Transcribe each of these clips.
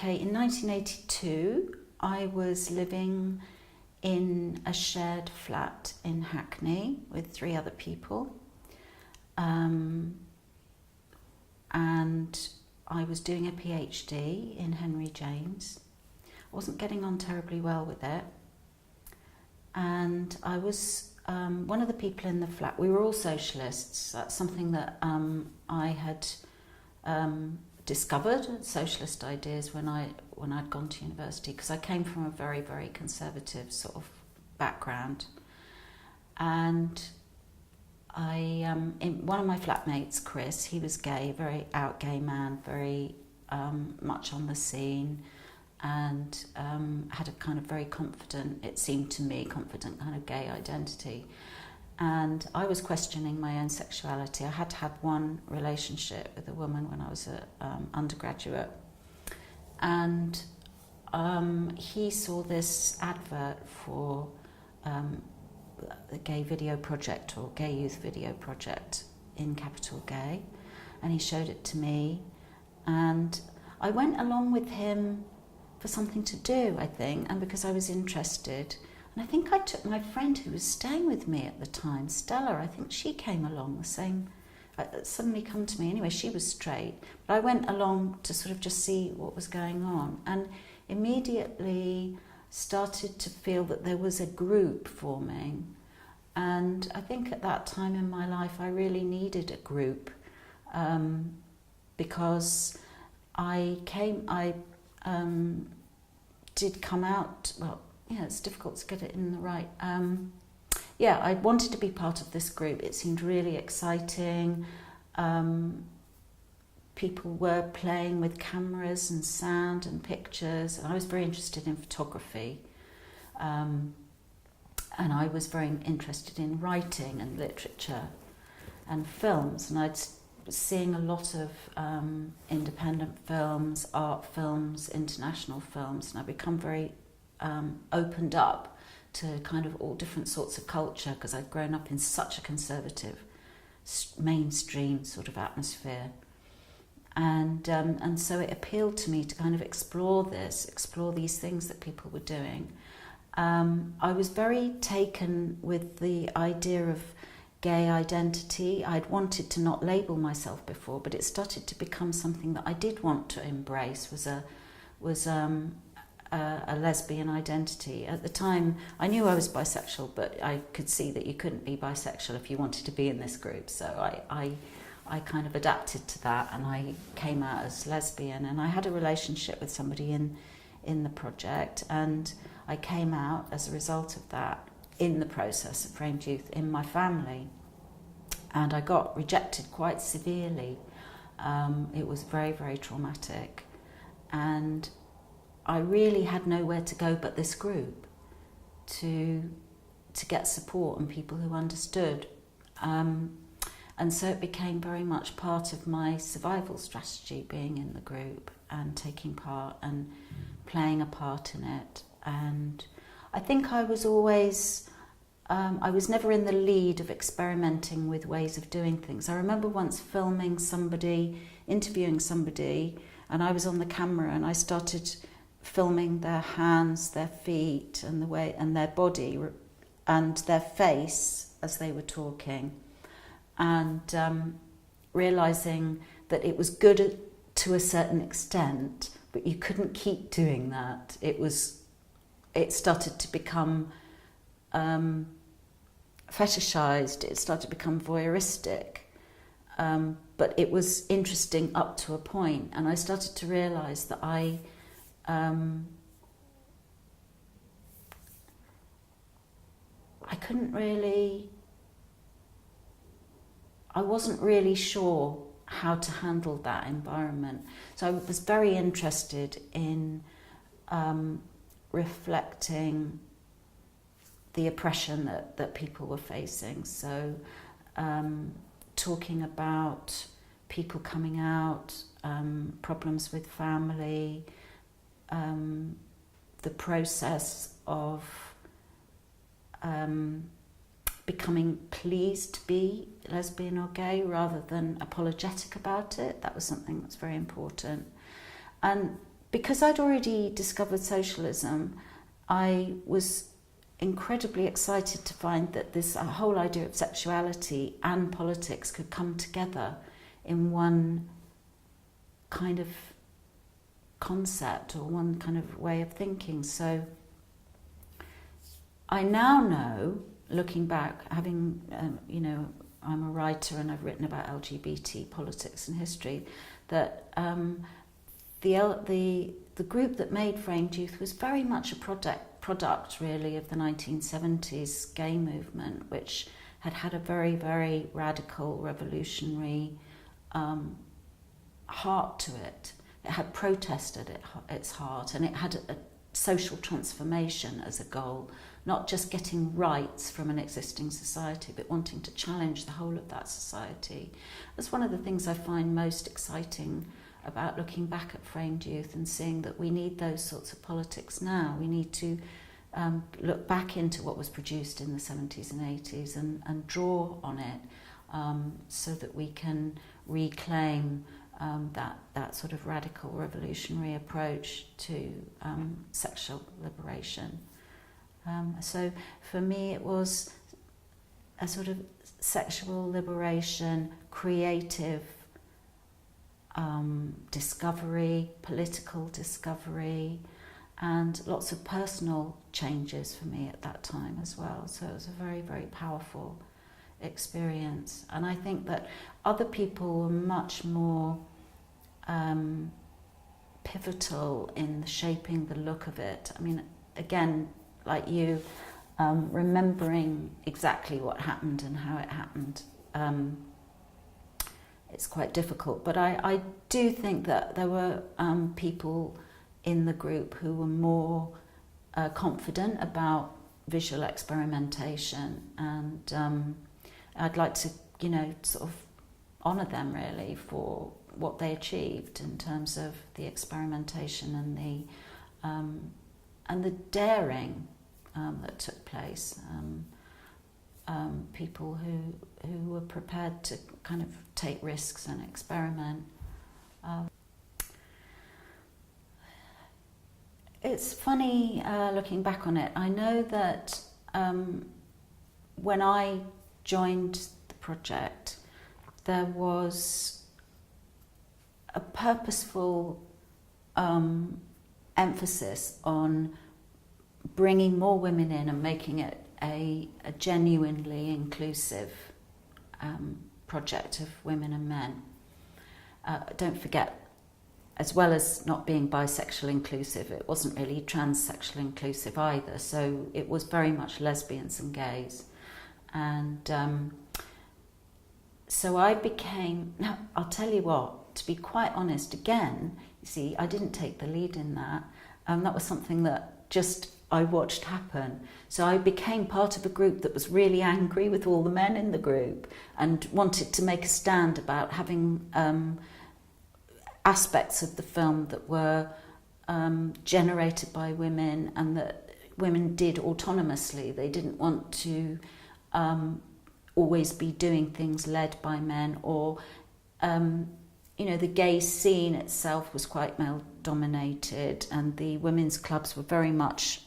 Okay, in 1982, I was living in a shared flat in Hackney with 3 other people. And I was doing a PhD in Henry James. I wasn't getting on terribly well with it. And I was one of the people in the flat. We were all socialists. That's something that I had discovered, socialist ideas, when I'd gone to university, because I came from a very, very conservative sort of background. And one of my flatmates, Chris, he was gay, very out gay man, very much on the scene, and had a kind of very confident, it seemed to me, confident kind of gay identity. And I was questioning my own sexuality. I had had one relationship with a woman when I was an undergraduate. And he saw this advert for the Gay Video Project, or Gay Youth Video Project in Capital Gay. And he showed it to me. And I went along with him for something to do, I think, and because I was interested. And I think I took my friend who was staying with me at the time, Stella, I think she came along the same, suddenly come to me. Anyway, she was straight. But I went along to sort of just see what was going on, and immediately started to feel that there was a group forming. And I think at that time in my life, I really needed a group, because I did come out, well, yeah, it's difficult to get it in the right. I wanted to be part of this group. It seemed really exciting. People were playing with cameras and sound and pictures, and I was very interested in photography. And I was very interested in writing and literature and films, and I'd was seeing a lot of independent films, art films, international films, and I'd become very opened up to kind of all different sorts of culture, because I'd grown up in such a conservative, mainstream sort of atmosphere. And so it appealed to me to kind of explore these things that people were doing. I was very taken with the idea of gay identity. I'd wanted to not label myself before, but it started to become something that I did want to embrace, was a lesbian identity. At the time, I knew I was bisexual, but I could see that you couldn't be bisexual if you wanted to be in this group. So I kind of adapted to that, and I came out as lesbian. And I had a relationship with somebody in the project, and I came out as a result of that in the process of Framed Youth in my family. And I got rejected quite severely. It was very, very traumatic. And I really had nowhere to go but this group to get support and people who understood. And so it became very much part of my survival strategy, being in the group and taking part and playing a part in it. And I think I was always, I was never in the lead of experimenting with ways of doing things. I remember once filming somebody, interviewing somebody, and I was on the camera, and I started filming their hands, their feet, and the way, and their body and their face as they were talking, and realizing that it was good to a certain extent, but you couldn't keep doing that. It started to become fetishized. It started to become voyeuristic. But it was interesting up to a point, and I started to realize that I wasn't really sure how to handle that environment. So I was very interested in reflecting the oppression that people were facing. So talking about people coming out, problems with family, the process of becoming pleased to be lesbian or gay rather than apologetic about it. That was something that's very important. And because I'd already discovered socialism, I was incredibly excited to find that this whole idea of sexuality and politics could come together in one kind of concept or one kind of way of thinking. So I now know, looking back, having, I'm a writer and I've written about LGBT politics and history, that the group that made Framed Youth was very much a product really of the 1970s gay movement, which had a very, very radical, revolutionary heart to it. It had protest at its heart, and it had a social transformation as a goal, not just getting rights from an existing society, but wanting to challenge the whole of that society. That's one of the things I find most exciting about looking back at Framed Youth and seeing that we need those sorts of politics now. We need to look back into what was produced in the 70s and 80s and draw on it so that we can reclaim that sort of radical revolutionary approach to sexual liberation. So for me it was a sort of sexual liberation, creative discovery, political discovery, and lots of personal changes for me at that time as well. So it was a very, very powerful experience. And I think that other people were much more pivotal in shaping the look of it. I mean, again, like you, remembering exactly what happened and how it happened, it's quite difficult. But I do think that there were people in the group who were more confident about visual experimentation, and I'd like to, sort of honour them really for what they achieved in terms of the experimentation and the daring that took place. People who were prepared to kind of take risks and experiment. It's funny looking back on it. I know that when I joined the project, there was a purposeful emphasis on bringing more women in and making it a genuinely inclusive project of women and men. Don't forget, as well as not being bisexual inclusive, it wasn't really transsexual inclusive either. So it was very much lesbians and gays. And so I became, now I'll tell you what, to be quite honest, again, you see, I didn't take the lead in that. That was something that just I watched happen. So I became part of a group that was really angry with all the men in the group and wanted to make a stand about having aspects of the film that were generated by women and that women did autonomously. They didn't want to always be doing things led by men, or the gay scene itself was quite male dominated, and the women's clubs were very much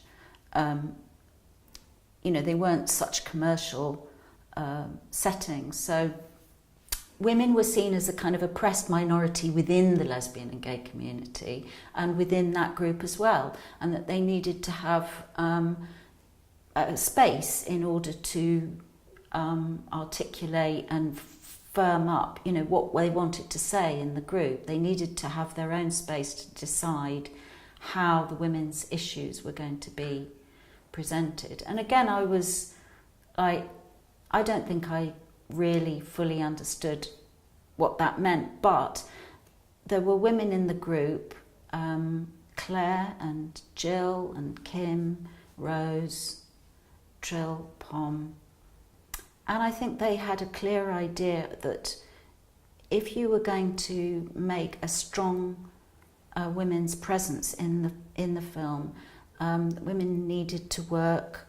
they weren't such commercial settings. So women were seen as a kind of oppressed minority within the lesbian and gay community and within that group as well, and that they needed to have a space in order to articulate and firm up, what they wanted to say in the group. They needed to have their own space to decide how the women's issues were going to be presented. And again, I don't think I really fully understood what that meant, but there were women in the group, Claire and Jill and Kim, Rose, Trill, Pom, and I think they had a clear idea that if you were going to make a strong women's presence in the film, women needed to work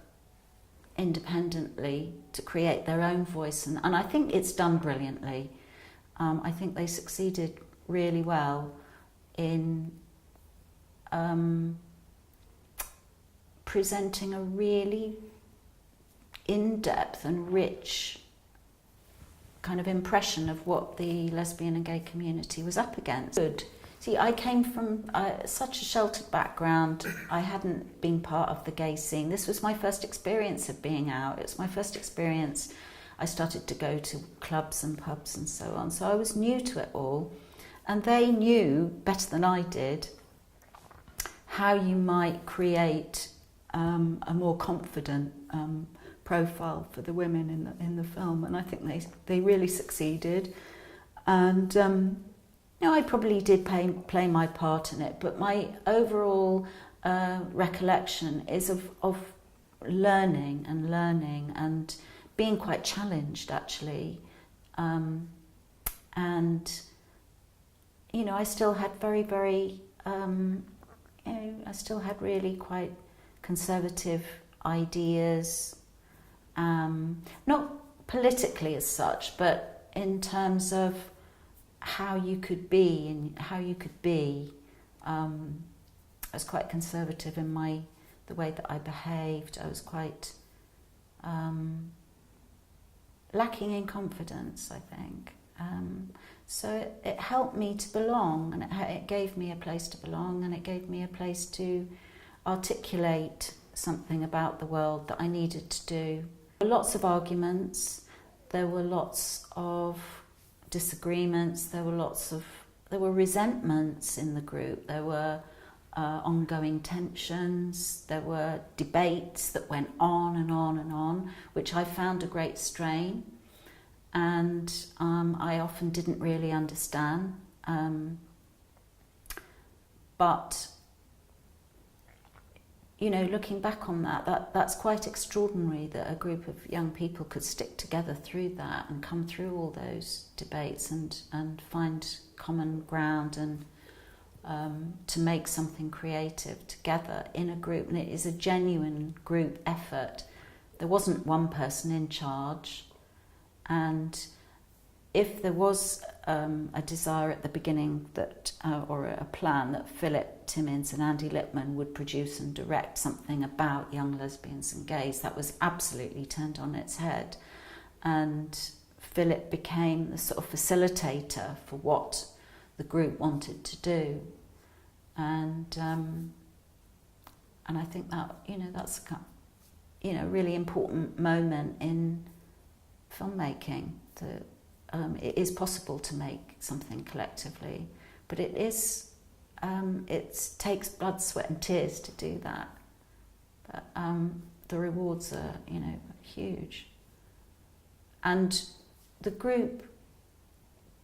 independently to create their own voice, and I think it's done brilliantly. I think they succeeded really well in presenting a really in-depth and rich kind of impression of what the lesbian and gay community was up against. Good. See, I came from such a sheltered background. I hadn't been part of the gay scene. This was my first experience of being out. It's my first experience. I started to go to clubs and pubs and so on. So I was new to it all. And they knew better than I did how you might create a more confident profile for the women in the film, and I think they really succeeded. And I probably did play my part in it, but my overall recollection is of learning and being quite challenged, actually. And I still had I still had really quite conservative ideas, not politically as such, but in terms of how you could be and how you could be. I was quite conservative in the way that I behaved. I was quite lacking in confidence, I think. So it helped me to belong, and it gave me a place to belong, and it gave me a place to articulate something about the world that I needed to do. There were lots of arguments, there were lots of disagreements, there were resentments in the group, there were ongoing tensions, there were debates that went on and on and on, which I found a great strain. And I often didn't really understand. But, looking back on that's quite extraordinary that a group of young people could stick together through that and come through all those debates and find common ground and to make something creative together in a group. And it is a genuine group effort. There wasn't one person in charge. And if there was a desire at the beginning that, or a plan that Philip Timmins and Andy Lippman would produce and direct something about young lesbians and gays, that was absolutely turned on its head. And Philip became the sort of facilitator for what the group wanted to do. And I think that, that's a really important moment in filmmaking, that it is possible to make something collectively, but it takes blood, sweat and tears to do that. But the rewards are, huge. And the group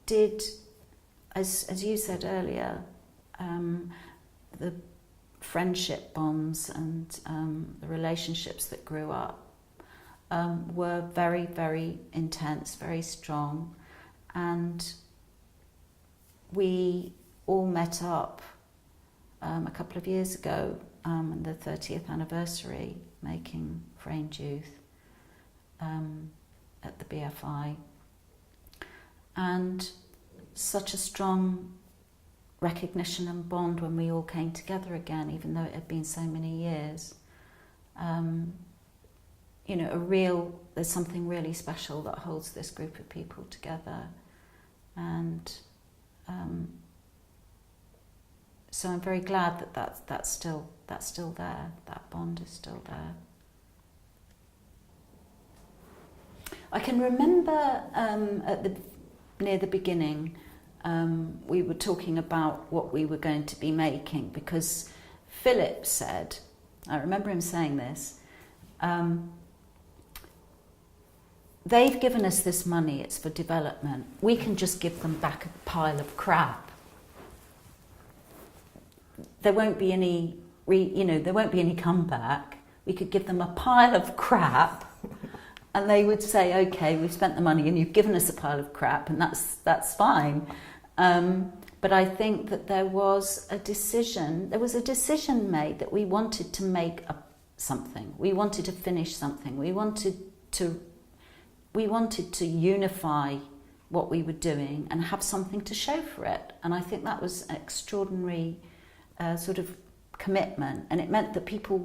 did, as you said earlier, the friendship bonds and the relationships that grew up were very, very intense, very strong, and we all met up a couple of years ago on the 30th anniversary, making Framed Youth at the BFI, and such a strong recognition and bond when we all came together again, even though it had been so many years. There's something really special that holds this group of people together, and so I'm very glad that's still there. That bond is still there. I can remember near the beginning, we were talking about what we were going to be making, because Philip said, I remember him saying this. They've given us this money, it's for development. We can just give them back a pile of crap. There won't be any, there won't be any comeback. We could give them a pile of crap, and they would say, "Okay, we've spent the money, and you've given us a pile of crap, and that's fine." But I think that there was a decision made that we wanted to make something. We wanted to finish something. We wanted to unify what we were doing and have something to show for it. And I think that was an extraordinary sort of commitment, and it meant that people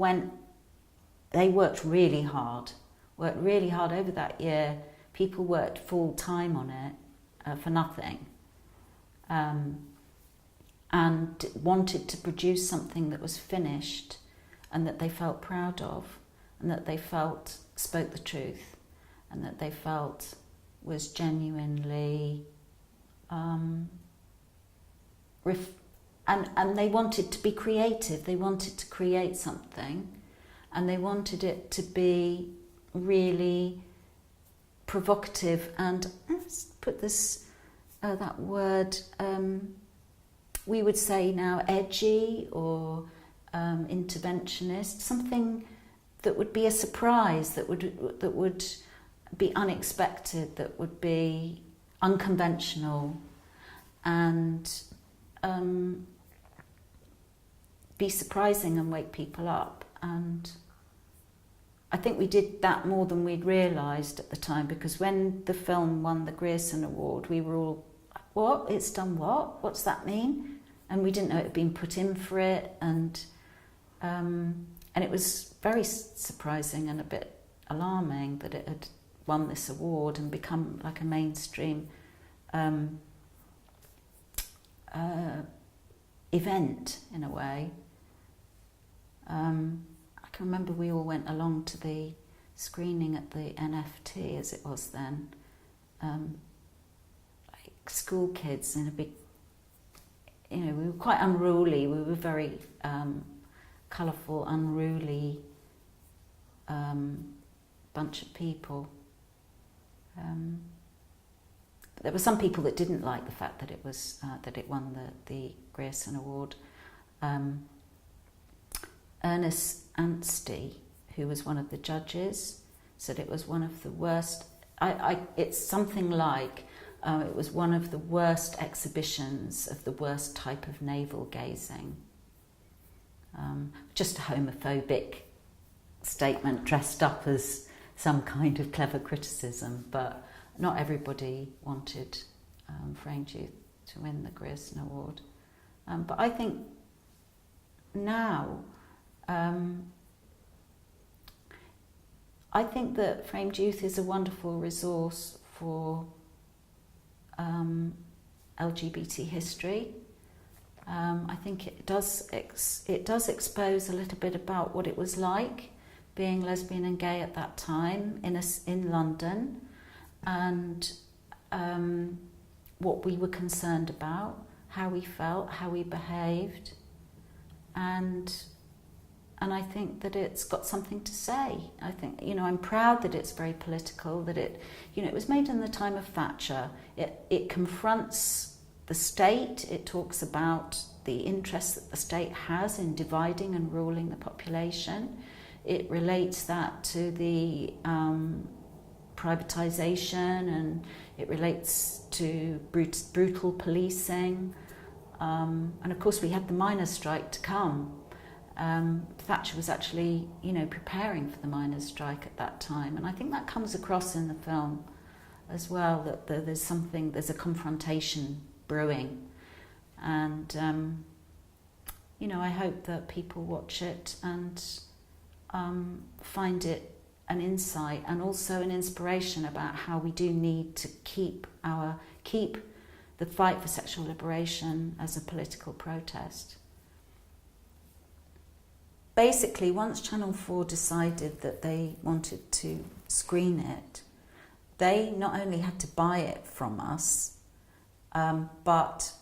they worked really hard over that year. People worked full time on it for nothing, and wanted to produce something that was finished and that they felt proud of, and that they felt spoke the truth, and that they felt was genuinely and they wanted to be creative. They wanted to create something, and they wanted it to be really provocative and, let's put this that word, we would say now, edgy or interventionist, something that would be a surprise, that would be unexpected, that would be unconventional, and be surprising and wake people up. And I think we did that more than we'd realised at the time, because when the film won the Grierson Award, we were all, what? It's done what? What's that mean? And we didn't know it had been put in for it, and it was very surprising and a bit alarming that it had won this award and become like a mainstream event in a way. I can remember we all went along to the screening at the NFT, as it was then, like school kids in a big, we were quite unruly. We were very colourful, unruly bunch of people. But there were some people that didn't like the fact that it was that it won the Grierson Award. Ernest Anstey, who was one of the judges, said it was one of the worst. It's something like it was one of the worst exhibitions of the worst type of navel gazing. Just a homophobic statement dressed up as some kind of clever criticism, but not everybody wanted Framed Youth to win the Grierson Award. But I think now, I think that Framed Youth is a wonderful resource for LGBT history. I think it does expose a little bit about what it was like being lesbian and gay at that time in London, and what we were concerned about, how we felt, how we behaved, and I think that it's got something to say. I think, I'm proud that it's very political, that it was made in the time of Thatcher. It confronts the state. It talks about the interest that the state has in dividing and ruling the population. It relates that to the privatisation, and it relates to brutal policing. And of course we had the miners' strike to come. Thatcher was actually, preparing for the miners' strike at that time. And I think that comes across in the film as well, that there's a confrontation brewing. And, I hope that people watch it and find it an insight and also an inspiration about how we do need to keep the fight for sexual liberation as a political protest. Basically, once Channel 4 decided that they wanted to screen it, they not only had to buy it from us, but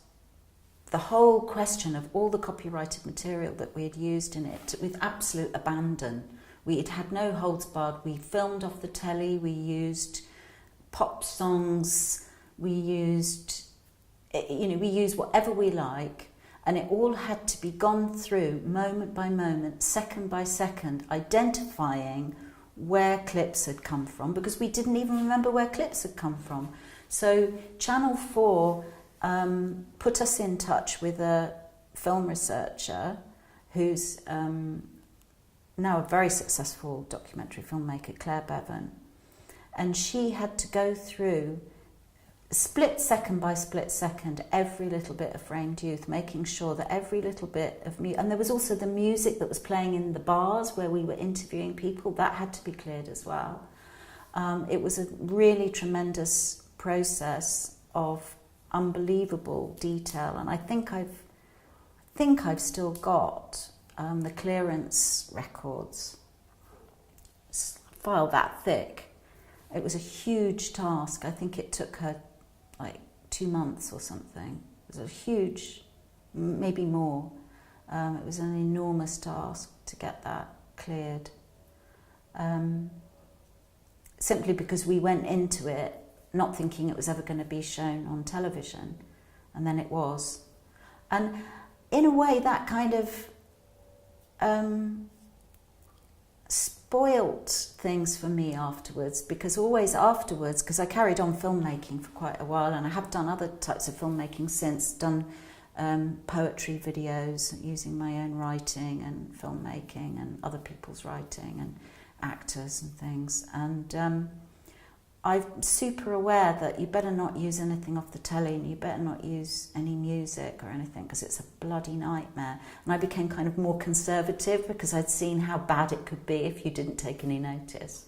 the whole question of all the copyrighted material that we had used in it with absolute abandon. We had no holds barred. We filmed off the telly, we used pop songs, we used whatever we like, and it all had to be gone through moment by moment, second by second, identifying where clips had come from, because we didn't even remember where clips had come from. So Channel 4 put us in touch with a film researcher who's now a very successful documentary filmmaker, Claire Bevan, and she had to go through split second by split second, every little bit of framed youth, making sure that every little bit of music, and there was also the music that was playing in the bars where we were interviewing people, that had to be cleared as well. It was a really tremendous process of unbelievable detail, and I think I've still got the clearance records, file that thick. It was a huge task. I think it took her like 2 months or something. It was a huge, maybe more. It was an enormous task to get that cleared. Simply because we went into it not thinking it was ever going to be shown on television, and then it was. And in a way that kind of spoilt things for me afterwards, because I carried on filmmaking for quite a while, and I have done other types of filmmaking since, done poetry videos using my own writing and filmmaking and other people's writing and actors and things, and I'm super aware that you better not use anything off the telly, and you better not use any music or anything, because it's a bloody nightmare. And I became kind of more conservative because I'd seen how bad it could be if you didn't take any notice.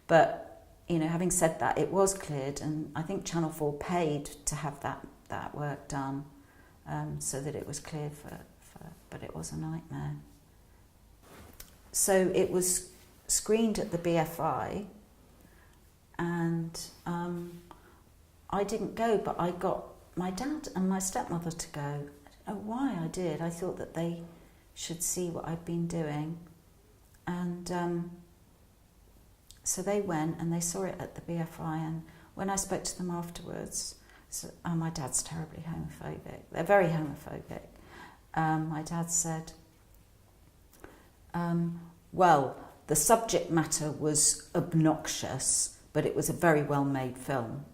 But, you know, having said that, it was cleared, and I think Channel 4 paid to have that work done, so that it was cleared but it was a nightmare. So it was screened at the BFI, and I didn't go, but I got my dad and my stepmother to go. I don't know why I did. I thought that they should see what I'd been doing, and so they went and they saw it at the BFI, and when I spoke to them afterwards, my dad's terribly homophobic. They're very homophobic. My dad said, well, the subject matter was obnoxious, but it was a very well-made film.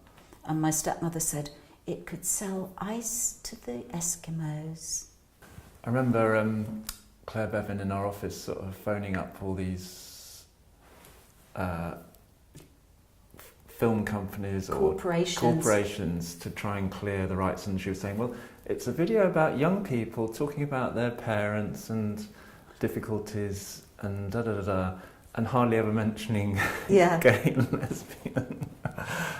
And my stepmother said, it could sell ice to the Eskimos. I remember Claire Bevan in our office sort of phoning up all these film companies or corporations to try and clear the rights, and she was saying, well, it's a video about young people talking about their parents and difficulties and da-da-da-da, and hardly ever mentioning gay and lesbian.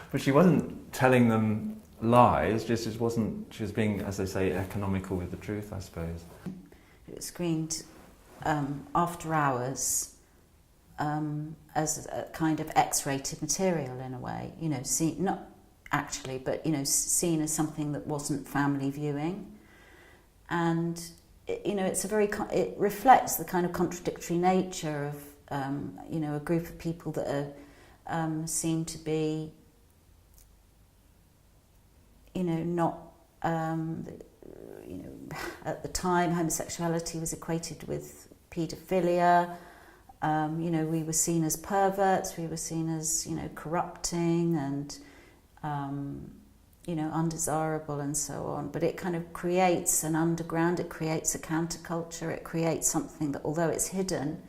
But she wasn't telling them lies, she was being, as they say, economical with the truth, I suppose. It was screened after hours as a kind of X-rated material in a way, you know, not actually, but, you know, seen as something that wasn't family viewing. And, you know, it reflects the kind of contradictory nature of you know, a group of people that are seem to be, you know, not, you know, at the time homosexuality was equated with paedophilia. You know, we were seen as perverts, we were seen as, you know, corrupting and, you know, undesirable and so on. But it kind of creates an underground, it creates a counterculture, it creates something that, although it's hidden,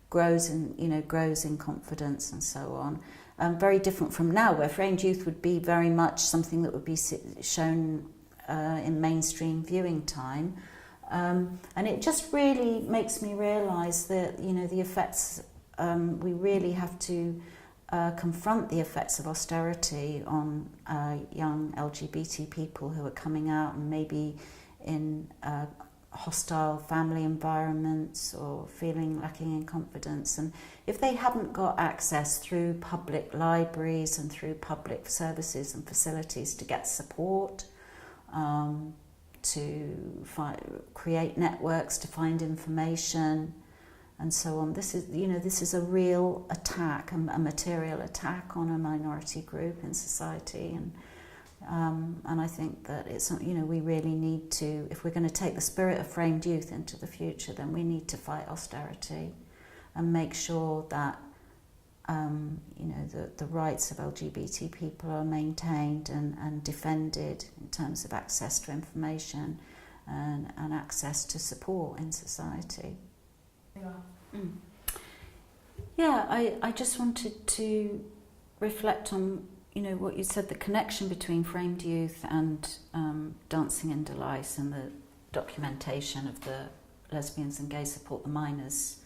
grows in confidence and so on. Very different from now, where framed youth would be very much something that would be shown in mainstream viewing time. And it just really makes me realise that, you know, the effects, we really have to confront the effects of austerity on young LGBT people who are coming out and maybe in hostile family environments or feeling lacking in confidence. And if they haven't got access through public libraries and through public services and facilities to get support, to create networks, to find information and so on, this is a real attack, a material attack on a minority group in society. And I think that it's, you know, we really need to, if we're going to take the spirit of framed youth into the future, then we need to fight austerity and make sure that, you know, the rights of LGBT people are maintained and defended in terms of access to information and access to support in society. Yeah, I just wanted to reflect on, you know, what you said, the connection between Framed Youth and Dancing in Delight and the documentation of the Lesbians and Gay Support the Miners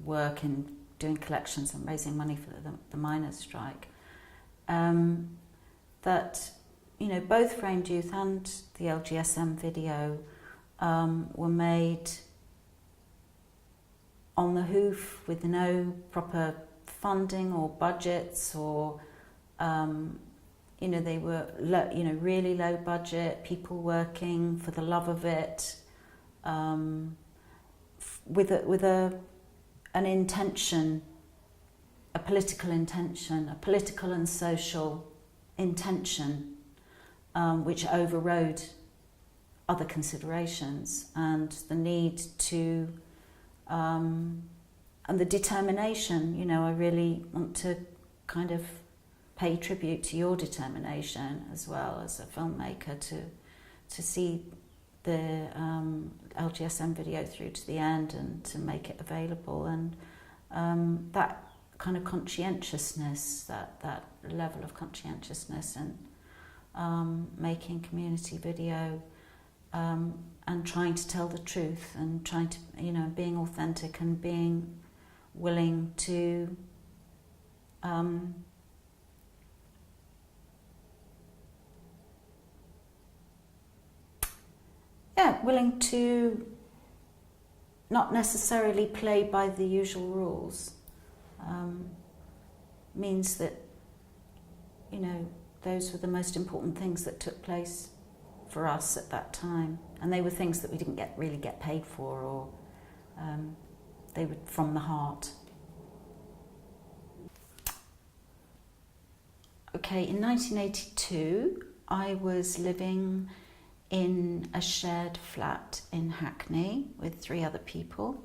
work in doing collections and raising money for the miners' strike, that, you know, both Framed Youth and the LGSM video were made on the hoof with no proper funding or budgets, or you know, they were really low budget, people working for the love of it, with an intention, a political intention, a political and social intention, which overrode other considerations, and the need to and the determination. You know, I really want to kind of pay tribute to your determination as well as a filmmaker to see the LGSM video through to the end and to make it available, and that kind of conscientiousness, that level of conscientiousness, and making community video, and trying to tell the truth, and trying to, you know, being authentic and being willing to willing to not necessarily play by the usual rules, means that, you know, those were the most important things that took place for us at that time, and they were things that we didn't really get paid for, or they were from the heart. Okay, in 1982, I was living in a shared flat in Hackney with 3 other people.